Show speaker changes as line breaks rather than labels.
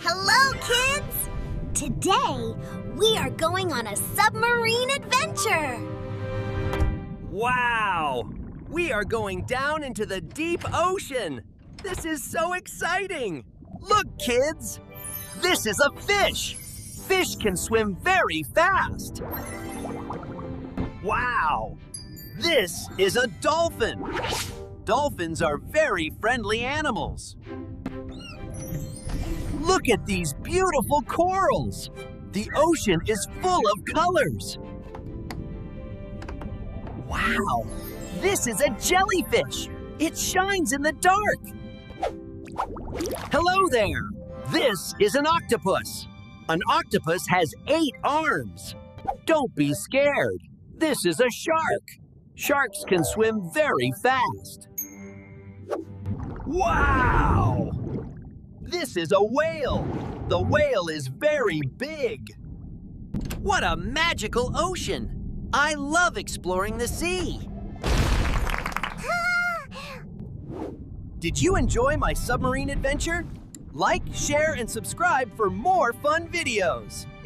Hello, kids! Today, we are going on a submarine adventure!
Wow! We are going down into the deep ocean! This is so exciting! Look, kids! This is a fish! Fish can swim very fast! Wow! This is a dolphin! Dolphins are very friendly animals. Look at these beautiful corals! The ocean is full of colors! Wow! This is a jellyfish! It shines in the dark! Hello there! This is an octopus! An octopus has 8 arms! Don't be scared! This is a shark! Sharks can swim very fast! Wow! This is a whale! The whale is very big! What a magical ocean! I love exploring the sea! Did you enjoy my submarine adventure? Like, share, and subscribe for more fun videos!